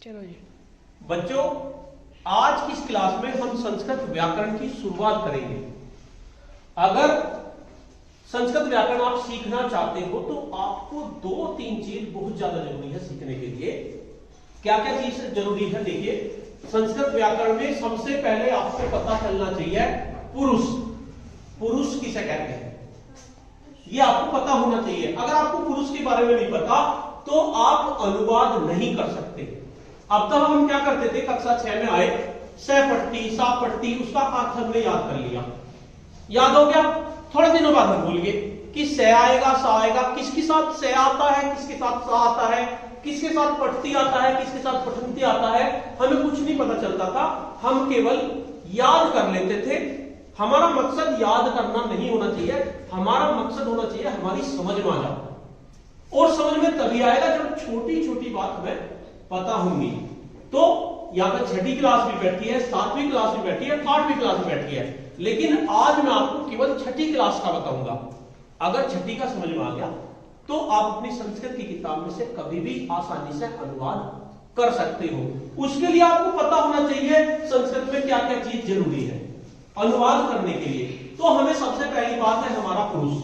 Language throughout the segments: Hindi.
चलो जी बच्चों, आज की इस क्लास में हम संस्कृत व्याकरण की शुरुआत करेंगे। अगर संस्कृत व्याकरण आप सीखना चाहते हो तो आपको दो तीन चीज बहुत ज्यादा जरूरी है सीखने के लिए। क्या क्या चीज जरूरी है? देखिए, संस्कृत व्याकरण में सबसे पहले आपको पता चलना चाहिए पुरुष। पुरुष किसे कहते हैं ये आपको पता होना चाहिए। अगर आपको पुरुष के बारे में नहीं पता तो आप अनुवाद नहीं कर सकते। अब तक हम क्या करते थे, कक्षा 6 में आए, सहपट्टी सापट्टी उसका अर्थ हमने याद कर लिया, याद हो गया। थोड़े दिनों बाद हम भूल गए कि से आएगा सा आएगा, किसके साथ से आता है, किसके साथ सा आता है, किसके साथ पट्टी आता है, किसके साथ पठंती आता है, हमें कुछ नहीं पता चलता था। हम केवल याद कर लेते थे। हमारा मकसद याद करना नहीं होना चाहिए, हमारा मकसद होना चाहिए हमारी समझ में आ जाए। और समझ में तभी आएगा जब छोटी छोटी बात हमें पता होंगी। तो यहां पर 6ठी क्लास भी बैठी है, 7वीं क्लास भी बैठी है, 8वीं क्लास भी बैठी है, लेकिन आज मैं आपको केवल 6ठी क्लास का बताऊंगा। अगर 6ठी का समझ में आ गया तो आप अपनी संस्कृत की किताब में से कभी भी आसानी से अनुवाद कर सकते हो। उसके लिए आपको पता होना चाहिए संस्कृत में क्या क्या चीज जरूरी है अनुवाद करने के लिए। तो हमें सबसे पहली बात है हमारा पुरुष।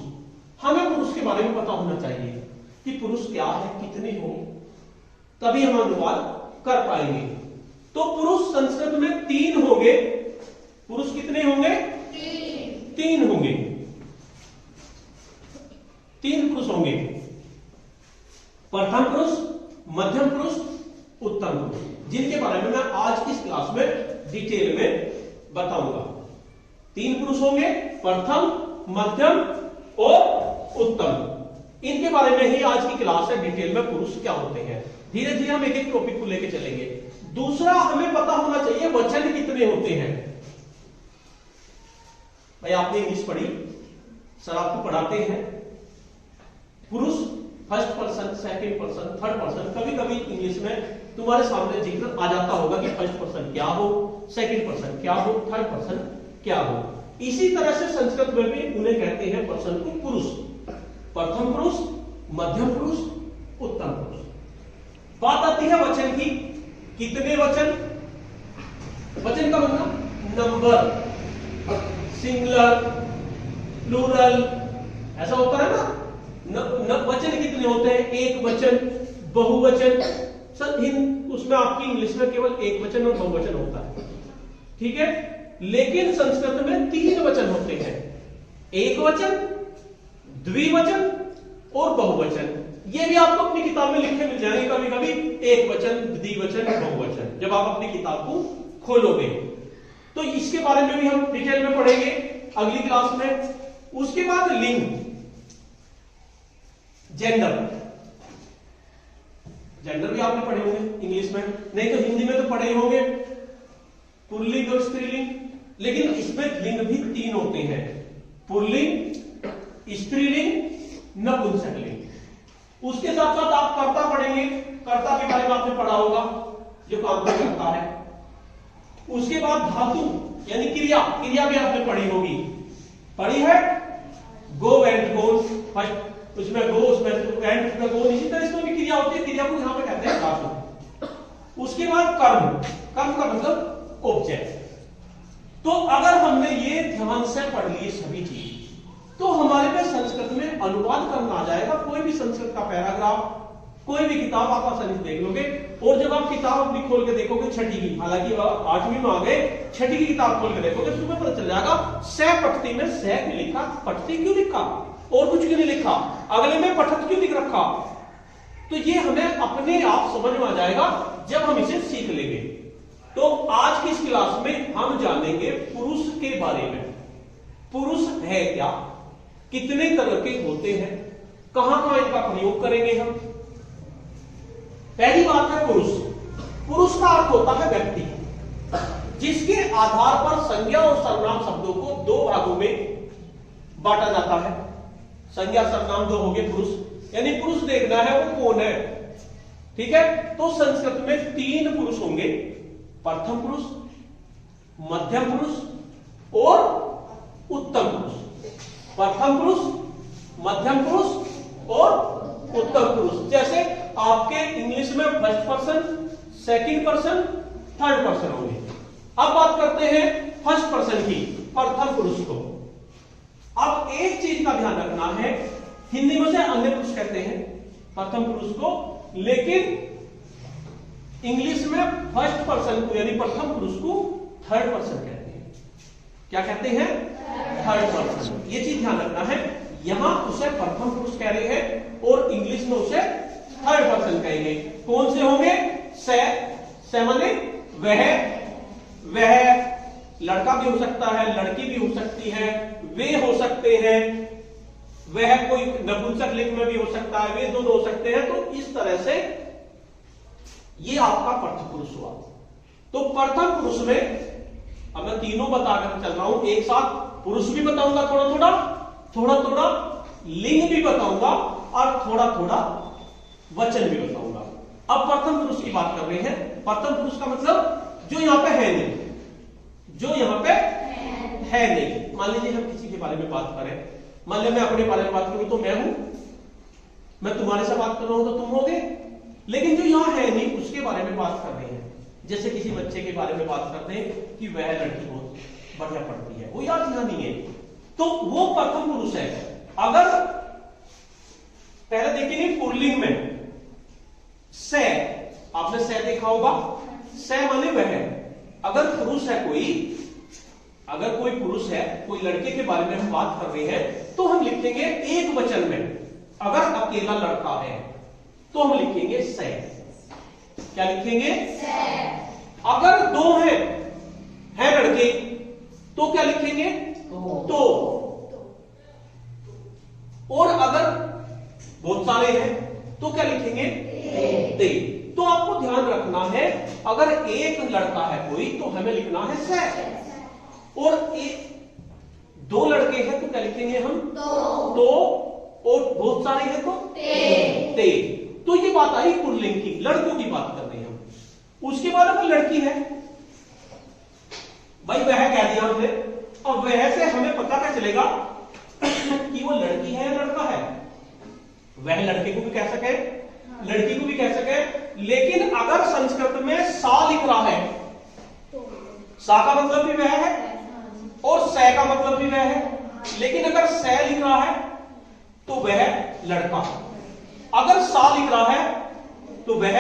हमें पुरुष के बारे में पता होना चाहिए कि पुरुष क्या है, कितने हो, तभी हम अनुवाद कर पाएंगे। तो पुरुष संस्कृत में 3 होंगे। पुरुष कितने होंगे? 3 होंगे। 3 पुरुष होंगे। प्रथम पुरुष, मध्यम पुरुष, उत्तम पुरुष, जिनके बारे में मैं आज की इस क्लास में डिटेल में बताऊंगा। 3 पुरुष होंगे, प्रथम, मध्यम और उत्तम। इनके बारे में ही आज की क्लास है, डिटेल में पुरुष क्या होते हैं। धीरे धीरे हम एक एक टॉपिक को लेकर चलेंगे। दूसरा, हमें पता होना चाहिए वचन कितने होते हैं। भाई आपने इंग्लिश पढ़ी, सर आपको पढ़ाते हैं पुरुष first person, second person, third person. कभी कभी इंग्लिश में तुम्हारे सामने जिक्र आ जाता होगा कि फर्स्ट पर्सन क्या हो, सेकंड पर्सन क्या हो, थर्ड पर्सन क्या हो। इसी तरह से संस्कृत में भी उन्हें कहते हैं पर्सन को पुरुष। प्रथम पुरुष, मध्यम पुरुष, उत्तम पुरुष। बात आती है वचन की। कितने वचन? वचन का मतलब नंबर, सिंगुलर, प्लूरल, ऐसा होता है ना। वचन कितने होते हैं? एक वचन, बहुवचन। सर उसमें आपकी इंग्लिश में केवल एक वचन और बहुवचन होता है, ठीक है। लेकिन संस्कृत में 3 वचन होते हैं, एक वचन, द्विवचन और बहुवचन। ये भी आपको अपनी किताब में लिखे मिल जाएंगे कभी कभी, एक वचन, द्विवचन, बहुवचन, जब आप अपनी किताब को खोलोगे। तो इसके बारे में भी हम डिटेल में पढ़ेंगे अगली क्लास में। उसके बाद लिंग, जेंडर। जेंडर भी आपने पढ़े होंगे इंग्लिश में, नहीं तो हिंदी में तो पढ़े होंगे, पुल्लिंग और स्त्रीलिंग। लेकिन इसमें लिंग भी 3 होते हैं, पुल्लिंग, स्त्रीलिंग, नपुंसकलिंग। उसके साथ साथ आप कर्ता पढ़ेंगे, कर्ता के बारे में आपने पढ़ा होगा, जो काम करता है। उसके बाद धातु यानी क्रिया, क्रिया भी आपने पढ़ी होगी, पढ़ी है, गो एंड गोन। फर्स्ट उसमें गो, उसमें एंड, उसमें गोन। इसी तरह इसमें भी क्रिया होती है, क्रिया को यहां पे कहते हैं धातु। उसके बाद कर्म, कर्म का मतलब ऑब्जेक्ट। तो अगर हमने ये ध्यान से पढ़ लिए सभी चीज, तो हमारे पे संस्कृत में अनुवाद करना आ जाएगा। कोई भी संस्कृत का पैराग्राफ, कोई भी किताब आप आसानी से देख लोगे। और जब आप किताब अपनी खोल के देखोगे 6ठी की, हालांकि 8वीं में आ गए, 6ठी की किताब खोल के देखोगे तो तुम्हें पता चल जाएगा सह पठती में सह क्यों लिखा, पठती क्यों लिखा, और कुछ क्यों नहीं लिखा, अगले में पठत क्यों लिख रखा। तो ये हमें अपने आप समझ में आ जाएगा जब हम इसे सीख लेंगे। तो आज की इस क्लास में हम जानेंगे पुरुष के बारे में। पुरुष है क्या, कितने तरह के होते हैं, कहां कहां इनका प्रयोग करेंगे हम। पहली बात है पुरुष। पुरुष का अर्थ होता है व्यक्ति, जिसके आधार पर संज्ञा और सर्वनाम शब्दों को 2 भागों में बांटा जाता है। संज्ञा सर्वनाम 2 हो गए पुरुष, यानी पुरुष देखना है वो कौन है, ठीक है। तो संस्कृत में 3 पुरुष होंगे, प्रथम पुरुष, मध्यम पुरुष और उत्तम पुरुष। प्रथम पुरुष, मध्यम पुरुष और उत्तम पुरुष। जैसे आपके इंग्लिश में first person, second person, third person होंगे। अब बात करते हैं फर्स्ट पर्सन की, प्रथम पुरुष को। अब एक चीज का ध्यान रखना है, हिंदी में से अन्य पुरुष कहते हैं प्रथम पुरुष को, लेकिन इंग्लिश में फर्स्ट पर्सन को यानी प्रथम पुरुष को थर्ड पर्सन कहते हैं। क्या कहते हैं? Third person. ये चीज ध्यान रखना है, यहां उसे प्रथम पुरुष कह रहे हैं और इंग्लिश में उसे थर्ड पर्सन कहेंगे। कौन से होंगे? से माने वह लड़का भी हो सकता है, लड़की भी हो सकती है, वे हो सकते हैं, वह कोई नपुंसक लिंग में भी हो सकता है, वे दोनों हो सकते हैं। तो इस तरह से ये आपका प्रथम पुरुष हुआ। तो प्रथम पुरुष में अब मैं तीनों बताकर चल रहा हूं, एक साथ पुरुष भी बताऊंगा थोड़ा थोड़ा, लिंग भी बताऊंगा और थोड़ा थोड़ा वचन भी बताऊंगा। अब प्रथम पुरुष की बात कर रहे हैं। प्रथम पुरुष का मतलब जो यहां पे है नहीं, जो यहां पे है नहीं। मान लीजिए हम किसी के बारे में बात करें, मान लीजिए मैं अपने बारे में बात करूं तो मैं हूं, मैं तुम्हारे से बात कर रहा हूं तो तुम होगे, लेकिन जो यहां है नहीं उसके बारे में बात कर रहे हैं। जैसे किसी बच्चे के बारे में बात करते हैं कि वह लड़की बहुत बढ़िया पढ़ती है, वो याद यहां नहीं है, तो वो प्रथम पुरुष है। अगर पहले देखेंगे पुल्लिंग में से, आपने से देखा होगा, से माने वह है। अगर पुरुष है कोई, अगर कोई पुरुष है, कोई लड़के के बारे में हम बात कर रहे हैं तो हम लिखेंगे एक वचन में। अगर अकेला लड़का है तो हम लिखेंगे से। क्या लिखेंगे? से। अगर दो हैं लड़के तो क्या लिखेंगे? तो। और अगर बहुत सारे हैं तो क्या लिखेंगे? ते। तो आपको ध्यान रखना है, अगर एक लड़का है कोई तो हमें लिखना है से, और दो लड़के हैं तो क्या लिखेंगे हम? तो। और बहुत सारे हैं तो ते। तो ये बात आई पुल्लिंग की, लड़कों की बात कर रहे हैं हम। उसके बाद अगर लड़की है, भाई वह कह दिया हमने, अब वह से हमें पता क्या चलेगा कि वो लड़की है या लड़का है? वह लड़के को भी कह सके, लड़की को भी कह सके, लेकिन अगर संस्कृत में सा लिख रहा है, सा का मतलब भी वह है और से का मतलब भी वह है, लेकिन अगर से लिख रहा है तो वह लड़का, अगर सा लिख रहा है तो वह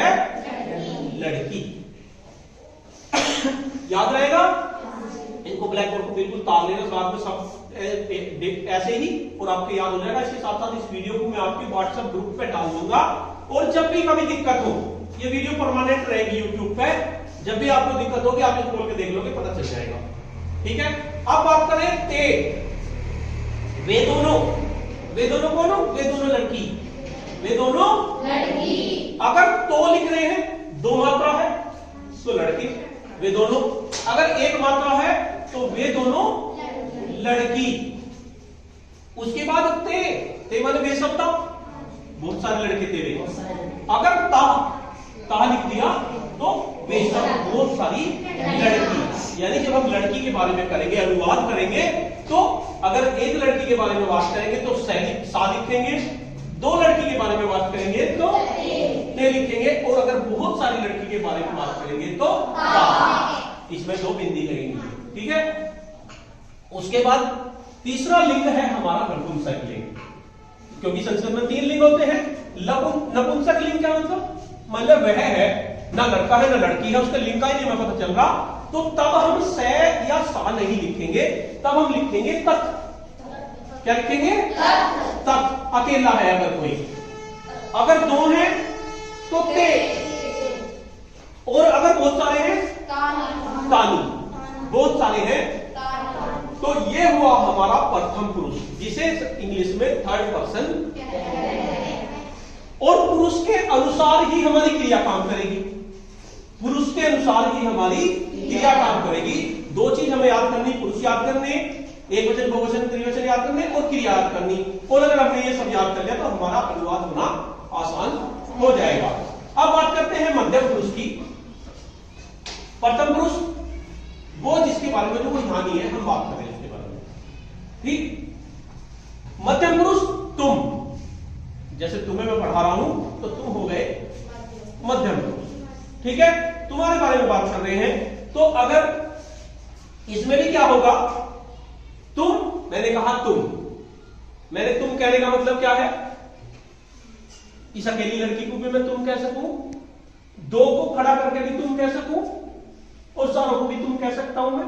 लड़की। याद रहेगा? इनको ब्लैक बोर्ड को बिल्कुल तार लेना, साथ में सब ऐसे ही और आपको याद हो जाएगा। इसके साथ साथ इस वीडियो को मैं आपके व्हाट्सएप ग्रुप पे डाल दूंगा, और जब भी कभी दिक्कत हो, ये वीडियो परमानेंट रहेगी यूट्यूब पे, जब भी आपको दिक्कत होगी आप इसको खोल के देख लोगे, पता चल जाएगा। ठीक है? अब बात करें ते। वे दोनों कौन हो? वे दोनों लड़की, वे दोनों लड़की। अगर तो लिख रहे हैं, दो मात्रा है तो लड़की, वे दोनों। अगर एक मात्रा है तो वे दोनों लड़की। उसके बाद ते माने वे शब्द, बहुत सारे लड़के थे वे। अगर ता लिख दिया तो वे शब्द, बहुत सारी लड़की। यानी जब हम लड़की के बारे में करेंगे, अनुवाद करेंगे, तो अगर एक लड़की के बारे में बात करेंगे तो सा लिखेंगे, दो लड़की के बारे में बात करेंगे तो ते लिखेंगे, और अगर बहुत सारी लड़की के बारे में बात करेंगे तो ता। इसमें दो बिंदी लगेंगी। ठीक है? उसके बाद तीसरा लिंग है हमारा नपुंसक लिंग, क्योंकि संस्कृत में 3 लिंग होते हैं। नपुंसक लिंग क्या मतलब वह है, ना लड़का है ना लड़की है, उसका लिंग का ही नहीं हमें पता चल रहा, तो तब हम से या सा नहीं लिखेंगे, तब हम लिखेंगे तक। क्या लिखेंगे? तक। अकेला है अगर कोई, अगर दो हैं तो ते, और अगर बहुत सारे हैं तानी, बहुत सारे हैं तो ये हुआ हमारा प्रथम पुरुष, जिसे इंग्लिश में थर्ड पर्सन। और पुरुष के अनुसार ही हमारी क्रिया काम करेगी, पुरुष के अनुसार ही हमारी क्रिया काम करेगी। दो चीज हमें याद करनी, पुरुष याद करने, एक वचन बहुवचन त्रिवचन याद करने, और क्रिया याद करनी। और अगर हमने ये सब याद कर लिया तो हमारा अनुवाद होना आसान हो जाएगा। अब बात करते हैं मध्यम पुरुष की। प्रथम पुरुष वो जिसके बारे में, जो वो यहां नहीं है, हम बात करें इसके बारे में। ठीक? मध्यम पुरुष तुम, जैसे तुम्हें मैं पढ़ा रहा हूं तो तुम हो गए मध्यम पुरुष। ठीक है? तुम्हारे बारे में बात कर रहे हैं। तो अगर इसमें भी क्या होगा, तुम, मैंने कहा तुम, मैंने तुम कहने का मतलब क्या है, इस अकेली लड़की को भी मैं तुम कह सकूं, दो को खड़ा करके भी तुम कह सकूं, और सारों को भी तुम कह सकता हूं मैं,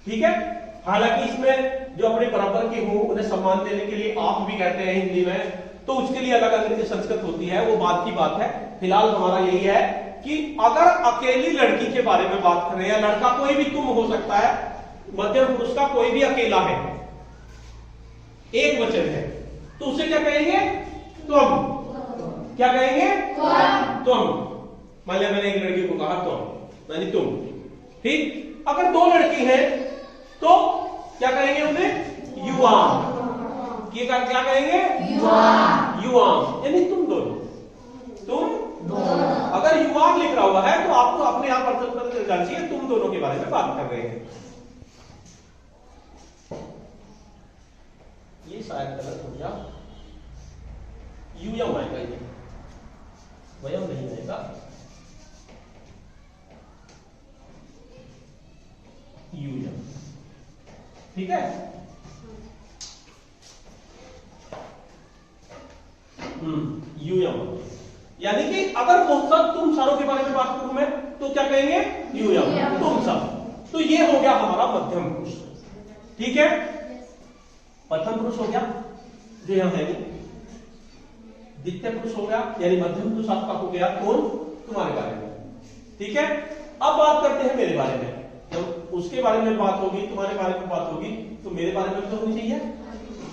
ठीक है। हालांकि इसमें जो अपने बराबर के हो उन्हें सम्मान देने के लिए आप भी कहते हैं हिंदी में, तो उसके लिए अलग अलग संस्कृत होती है, वो बात की बात है। फिलहाल हमारा यही है कि अगर अकेली लड़की के बारे में बात कर रहे हैं, लड़का कोई भी तुम हो सकता है, मध्यम पुरुष का कोई भी अकेला है, एक वचन है, तो उसे क्या कहेंगे, तुम। क्या कहेंगे, तुम। मान लिया मैंने एक लड़की को कहा तुम, यानी तुम, ठीक। अगर दो लड़की हैं तो क्या कहेंगे उन्हें, युवाम। ये क्या कहेंगे, युवाम, यानी तुम दोनों, तुम दोनों। अगर युवाम लिख रहा हुआ है तो आपको अपने आप अर्थ पता चल जाना चाहिए, तुम दोनों के बारे में बात कर रहे हैं। ये शायद गलत हो गया, यूयम आएगा, ये वयम नहीं आएगा, यूयम, ठीक है। यूयम, यानी कि अगर वो सब तुम सारों के बारे में बात करूं मैं तो क्या कहेंगे, यूयम, तुम सब। तो ये हो गया हमारा मध्यम पुरुष, ठीक है। प्रथम पुरुष हो गया जो यहां है, द्वितीय पुरुष हो गया, यानी मध्यम पुरुष आपका हो गया कौन, तुम्हारे बारे में, ठीक है। अब बात करते हैं मेरे बारे में। जब उसके बारे में बात होगी, तुम्हारे बारे में बात होगी, तो मेरे बारे में तो होनी चाहिए।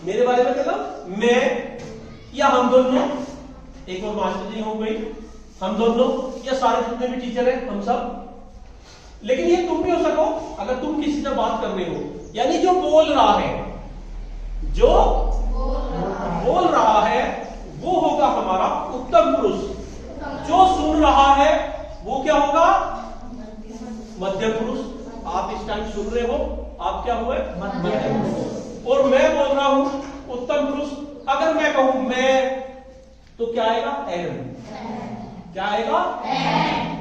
मेरे बारे में मतलब मैं या हम दोनों, एक और मास्टर जी हो गई, हम दोनों या सारे जितने भी टीचर हैं हम सब। लेकिन ये तुम भी हो सको अगर तुम किसी से बात कर रहे हो, यानी जो बोल रहा है, जो बोल रहा है वो होगा हमारा उत्तम पुरुष, जो सुन रहा है वो क्या होगा, मध्यम पुरुष। आप इस टाइम सुन रहे हो, आप क्या हुए, मध्यम पुरुष। और मैं बोल रहा हूं उत्तम पुरुष। अगर मैं कहूं मैं, तो क्या आएगा, अहम। क्या आएगा,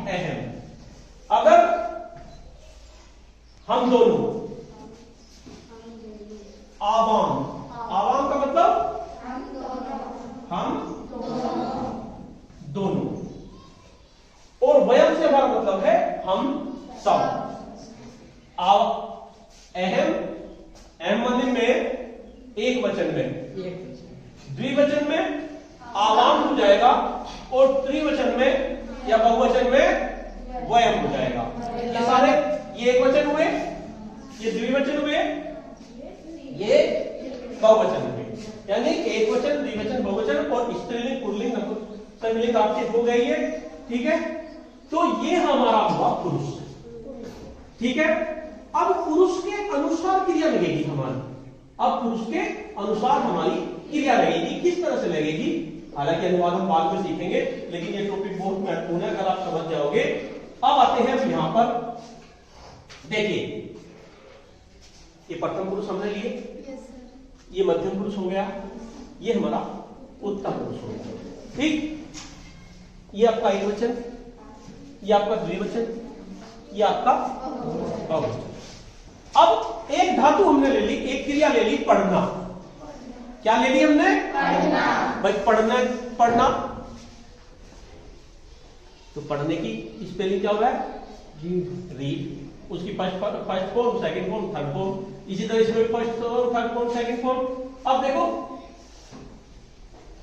अहम। अगर हम दोनों, आवाम, आवाम का मतलब हम दोनों, और वयम से हमारा मतलब है हम सब। अहम, अहम माने में एक वचन में, द्विवचन में आवाम हो जाएगा, और त्रिवचन में या बहुवचन में वयम हो जाएगा। ये सारे, ये एक वचन हुए, ये द्विवचन हुए, ये बहुवचन हुए, यानी एक वचन, द्विवचन, बहुवचन, और स्त्रीलिंग, पुल्लिंग, नपुंसकलिंग आपके हो गई है, ठीक है। तो ये हमारा हुआ पुरुष, ठीक है। अब पुरुष के अनुसार क्रिया लगेगी हमारी, अब पुरुष के अनुसार हमारी क्रिया लगेगी। किस तरह से लगेगी, हालांकि अनुवाद हम बाद में सीखेंगे, लेकिन ये टॉपिक बहुत महत्वपूर्ण है, अगर आप समझ जाओगे। अब आते हैं यहां पर, देखिए ये प्रथम पुरुष हमने लिए, ये मध्यम पुरुष हो गया, ये हमारा उत्तम पुरुष हो गया, ठीक। ये आपका एक वचन, ये आपका द्विवचन, ये आपका बहुवचन। अब एक धातु हमने ले ली, एक क्रिया ले ली, पढ़ना। क्या ले ली हमने, पढ़ना। भाई पढ़ना, पढ़ना, तो पढ़ने की स्पेलिंग क्या होगा, रीड। उसकी first form, second form, third form, इसी तरह इसमें first form, third form, second form. अब देखो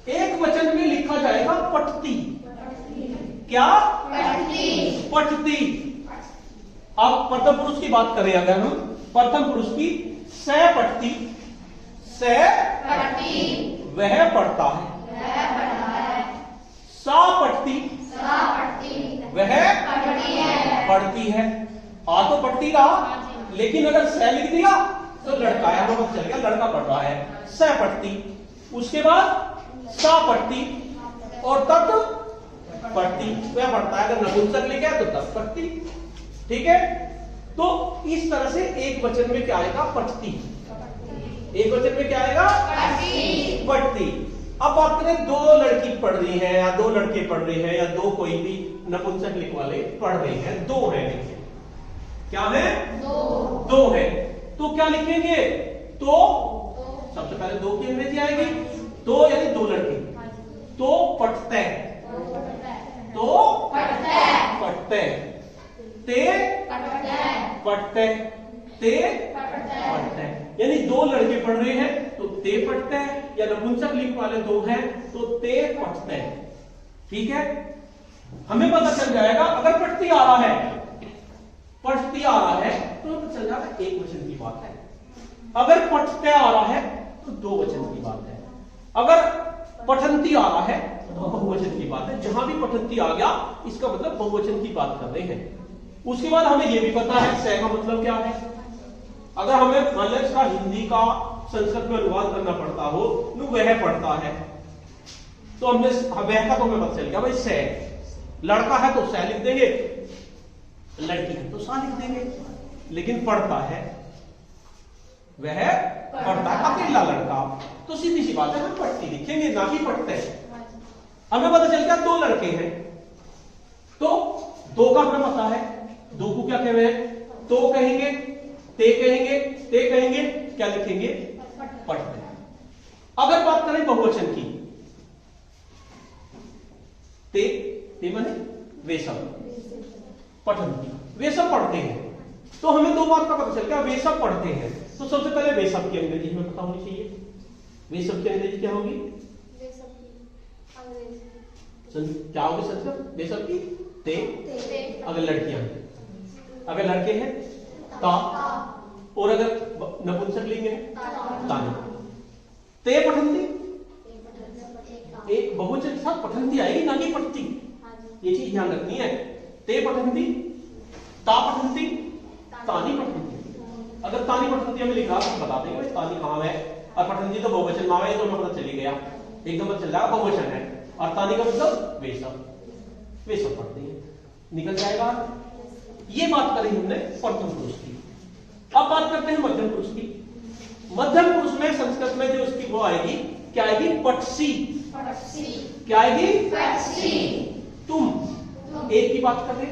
एक वचन में लिखा जाएगा पठती, क्या, पठती, पठती। अब प्रथम पुरुष की बात करें अगर हम, प्रथम पुरुष की, स पठती, स पठती, वह पढ़ता है, सा पठती, वह पढ़ती है। आ तो पढ़ती रहा, लेकिन अगर स लिख दिया तो लड़का है, वो चल गया, लड़का पढ़ रहा है, स पढ़ती। उसके बाद सा पढ़ती, और तब पढ़ती, वह पढ़ता है। अगर नपुंसक लिखा है तो तब पढ़ती, ठीक है। तो इस तरह से एक वचन में क्या आएगा, पठती। एक वचन में क्या आएगा, पठती। अब बात करें दो लड़की पढ़ रही है या दो लड़के पढ़ रहे हैं या दो कोई भी नपुंसक लिंग वाले पढ़ रहे हैं, दो है देखिए, क्या है? दो है। तो क्या लिखेंगे? तो सबसे पहले दो की अंग्रेजी आएगी, दो यानी दो लड़के, तो पढ़ते, तो पढ़ते, ते पढ़ते, ते पढ़ते, यानी दो लड़के पढ़ रहे हैं तो ते पढ़ते हैं, या नपुंसक लिंग वाले दो हैं तो ते पढ़ते हैं। ठीक है, हमें पता चल जाएगा अगर पढ़ती आ रहा है, पढ़ती आ रहा है तो पता चल जाएगा एक वचन की बात है, अगर पढ़ते आ रहा है तो दो वचन की बात है, अगर पठंती आ रहा है तो बहुवचन की बात है। जहां भी पठंती आ गया इसका मतलब बहुवचन की बात कर रहे हैं। उसके बाद हमें यह भी पता है से का मतलब क्या है। अगर हमें मान लो इसका हिंदी का संस्कृत में अनुवाद करना पड़ता हो, वह पढ़ता है, तो हमने वह का तो हमें पता चल गया भाई से, लड़का है तो से लिख देंगे, लड़की है तो सा लिख देंगे, लेकिन पढ़ता है, वह पढ़ता है, अकेला लड़का, तो सीधी सी बात है हम पढ़ती लिखेंगे ना कि पढ़ते हैं। हमें पता चल गया दो लड़के हैं, तो दो का हमें पता है, दो को क्या कह रहे हैं? तो कहेंगे, ते कहेंगे, ते कहेंगे, क्या लिखेंगे? पढ़ते हैं। अगर बात करें बहुवचन की, ते माने वे सब, पठंती, वे सब पढ़ते हैं, तो हमें दो बात का पता चल गया, वे सब पढ़ते हैं। तो सबसे पहले वे सब की अंग्रेजी हमें पता होनी चाहिए, वे सब की अंग्रेजी क्या होगी? क्या होगी संस्कृत? वे सब की ते, अगर लड़कियां, अगर लड़के हैं ता, और अगर नपुंसक लिंग है तानी। ते पठंती, एक बहुवचन के साथ पठंती आएगी ना कि पढ़ती, ये चीज ध्यान रखनी है। ते पठंती, ता पठंती, तानी पठंती। अगर तानी पठंती हमें लिख रहा तो बता देंगे तानी कहां है, और पठंती तो बहुवचन मावे, ये तो हमें पता चली गया, एकदम पता चल जाएगा बहुवचन है, और तानी का मतलब वे सब पढ़ते हैं, निकल जाएगा। ये बात करी हमने प्रथम पुरुष की। अब बात करते हैं मध्यम पुरुष की। मध्यम पुरुष में संस्कृत में जो उसकी वो आएगी, क्या आएगी? पटसी। क्या आएगी? तुम। एक की बात कर रहे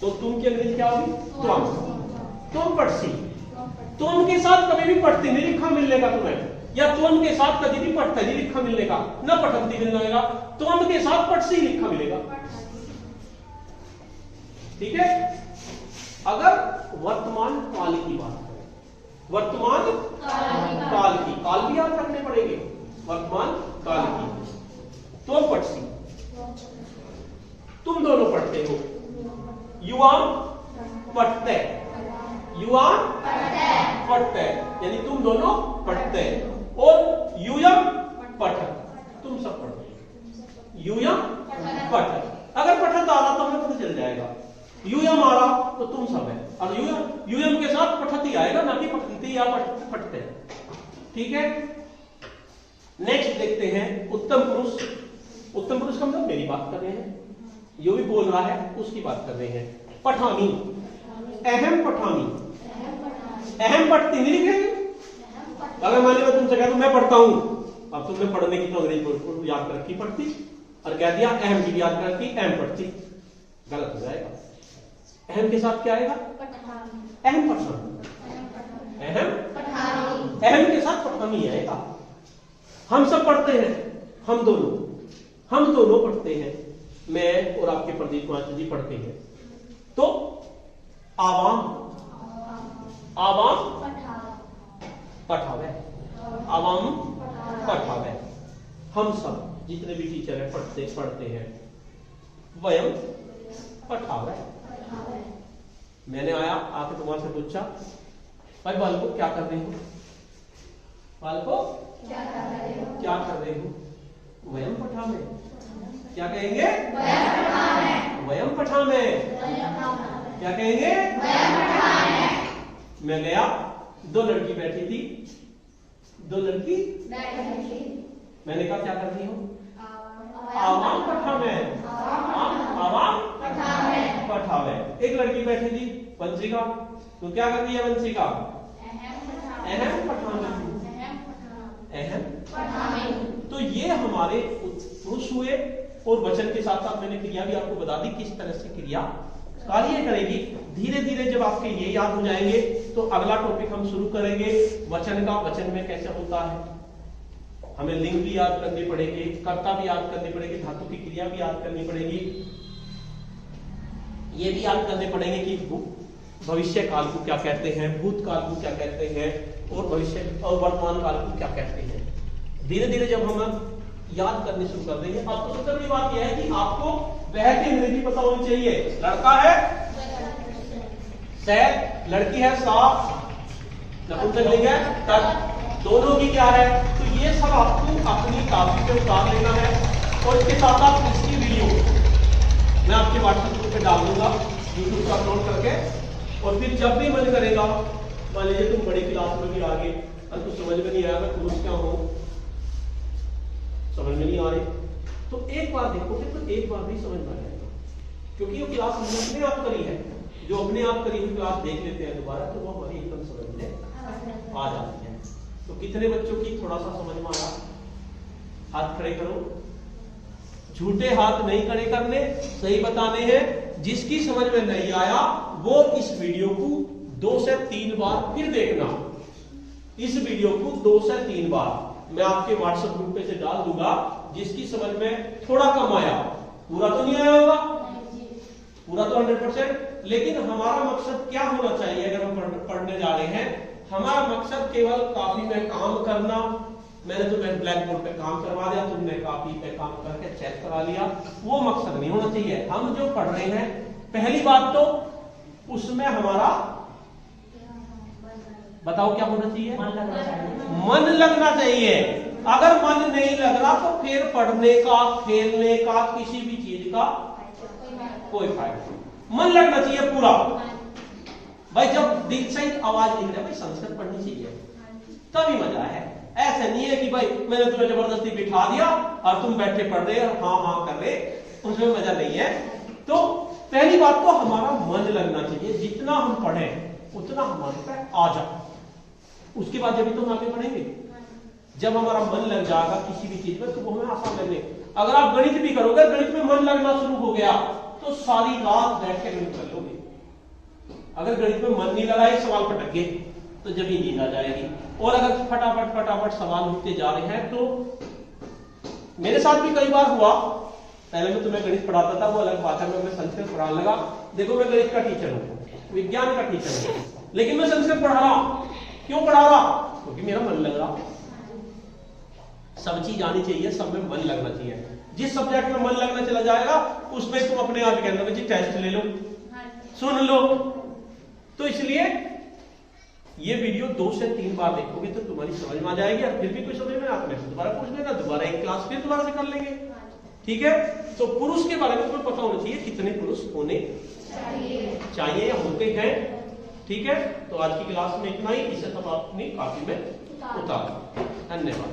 तो तुम की अंग्रेजी क्या होगी? तुम पटसी। तुम के साथ कभी भी पढ़ती नहीं लिखा मिलने का तुम्हें, या तुम के साथ कभी भी पढ़ता नहीं लिखा मिलने का, न पठंती मिलेगा, तुम के साथ पटसी लिखा मिलेगा। ठीक है। अगर वर्तमान काल की बात करें, वर्तमान काल की, काल भी याद रखने पड़ेंगे, वर्तमान काल की, तो पटसी, तुम दोनों पढ़ते हो, युवा पढ़ते, युवा पढ़ते, यानी तुम दोनों पढ़ते, और यूयम पठत, तुम सब पढ़ते हो, यूयम पठत। अगर पठत आ रहा तो हमें पता चल जाएगा, यूयम आ रहा तो तुम सब है, और यूयम के साथ पठत ही आएगा, ना कि पठंती या पढ़ते। ठीक है। नेक्स्ट देखते हैं उत्तम पुरुष। उत्तम पुरुष का मतलब मेरी बात कर रहे हैं, जो भी बोल रहा है उसकी बात कर रहे हैं। पठानी, अहम पठानी, अहम पढ़ती नहीं लिखेंगे। अगर मान लो तुमसे कह दूं मैं पढ़ता हूं, अब तुमने पढ़ने की तो अंग्रेजी याद कर रखी पढ़ती, और कह दिया अहम की भी याद कर रखी अहम पढ़ती, गलत हो जाएगा। अहम के साथ क्या आएगा? अहम पठानी, अहम के साथ पठानी आएगा। हम सब पढ़ते हैं, हम दोनों पढ़ते हैं, मैं और आपके प्रदीप मास्टर जी पढ़ते हैं। तो आवाम, आवाम पठावे, आवाम पठावे, हम सब जितने भी टीचर हैं पढ़ते हैं, वयम पठावे। मैंने आया आके तुम्हारे से पूछा भाई बालको क्या कर रही हो, बालको क्या कर रहे हो? वयम पठावे। क्या कहेंगे? वयम पठावे। क्या कहेंगे? मैं गया, दो लड़की बैठी थी, दो लड़की मैंने कहा क्या कर रही हो? आवाम पठावे, आवाम पठावे। एक लड़की बैठी थी वंशिका, तो क्या कर रही है वंशिका? अहम पठावे, अहम तो ये हमारे पुरुष हुए, और वचन के साथ साथ मैंने क्रिया भी आपको बता दी किस तरह से क्रिया कार्य करेगी। धीरे धीरे जब आपके ये याद हो जाएंगे तो अगला टॉपिक हम शुरू करेंगे वचन का। वचन में कैसे होता है, हमें लिंग भी याद करनी पड़ेगी, कर्ता भी याद करनी पड़ेगी, धातु की क्रिया भी याद करनी पड़ेगी, ये भी याद करने पड़ेंगे कि भविष्य काल को क्या कहते हैं, भूतकाल को क्या कहते हैं, और भविष्य और वर्तमान काल को क्या कहते हैं। धीरे धीरे जब हम याद करनी शुरू कर देंगे। अब तो सबसे बड़ी बात यह है कि आपको वह की अंग्रेजी पता होनी चाहिए। लड़का है सैद, लड़की है साफ, नपुंसकलिंग है तद, दोनों की क्या है। तो ये सब आपको अपनी कॉपी पे उतार लेना है, और इसके साथ साथ इसकी वीडियो मैं आपके व्हाट्सएप ग्रुप पे डाल दूंगा यूट्यूब पर अपलोड करके। और फिर जब भी मन करेगा, मान लीजिए तुम बड़ी क्लास में भी आ गए और कुछ समझ में नहीं आया मैं पुरुष क्या हूं, समझ में नहीं आ रही, तो एक बार देखोगे तो एक बार भी समझ में आएगा, क्योंकि ये क्लास हमने अपने आप करी है। जो अपने आप करी हुई क्लास देख लेते हैं दोबारा तो वो हमारी एकदम समझ में आ जाती है। तो कितने बच्चों की थोड़ा सा समझ में आया, हाथ खड़े करो। झूठे हाथ नहीं खड़े करने, सही बताने हैं। जिसकी समझ में नहीं आया वो इस वीडियो को 2 से 3 बार फिर देखना। इस वीडियो को 2 से 3 बार मैं आपके व्हाट्सएप ग्रुप पे से डाल दूंगा। जिसकी समझ में थोड़ा कम आया, पूरा तो नहीं आया होगा, पूरा तो 100%, लेकिन हमारा मकसद क्या होना चाहिए अगर हम पढ़ने जा रहे हैं, हमारा मकसद केवल कॉपी में काम करना। मैंने तुम्हें ब्लैक बोर्ड पे काम करवा दिया, तुमने कॉपी पे काम करके चेक करा लिया, वो मकसद नहीं होना चाहिए। हम जो पढ़ रहे हैं, पहली बात तो उसमें हमारा बताओ क्या होना चाहिए, मन लगना चाहिए। अगर मन नहीं लग रहा तो फिर पढ़ने का, खेलने का, किसी भी चीज का कोई फायदा नहीं। मन लगना चाहिए पूरा। भाई जब दिल से आवाज निकले, भाई संस्कृत पढ़नी चाहिए तभी मजा है। ऐसा नहीं है कि भाई मैंने तुम्हें जबरदस्ती बिठा दिया और तुम बैठे पढ़ रहे हाँ हाँ कर रहे, उसमें मजा नहीं है। तो पहली बात तो हमारा मन लगना चाहिए, जितना हम पढ़े उतना हमारे पे आ जाए। उसके बाद जब तो हम आगे बढ़ेंगे। जब हमारा मन लग जाएगा किसी भी चीज में तो वो हमें आसान लगने। अगर आप गणित भी करोगे, गणित में मन लगना शुरू हो गया तो सारी रात बैठ के गणित कर लोगे। अगर गणित में मन नहीं लगा, एक सवाल पटक गए तो जब ही नींद आ जाएगी। और अगर फटाफट फटाफट सवाल उठते जा रहे हैं तो मेरे साथ भी कई बार हुआ। पहले मैं तुम्हें गणित पढ़ाता था, वो अलग बात है, मैं संस्कृत पढ़ाने लगा। देखो मैं गणित का टीचर हूं, विज्ञान का टीचर हूं, लेकिन मैं संस्कृत पढ़ा रहा हूं। क्यों पढ़ा रहा? क्योंकि मेरा मन लग रहा। सब चीज आनी चाहिए, सब में मन लगना चाहिए। जिस सब्जेक्ट में मन लगना चला जाएगा उसमें तुम अपने आप कहना जी टेस्ट ले लो, सुन लो। तो इसलिए ये वीडियो 2 से 3 बार देखोगे तो तुम्हारी समझ में आ जाएगी। और फिर भी कोई समझ में आप मेरे से दोबारा पूछ लेना, दोबारा एक क्लास फिर दोबारा से कर लेंगे, ठीक है। तो पुरुष के बारे में तुम्हें पता होना चाहिए, कितने पुरुष होने चाहिए या होते हैं, ठीक है। तो आज की क्लास में इतना ही, इसे सब अपनी कॉपी में उतार। धन्यवाद।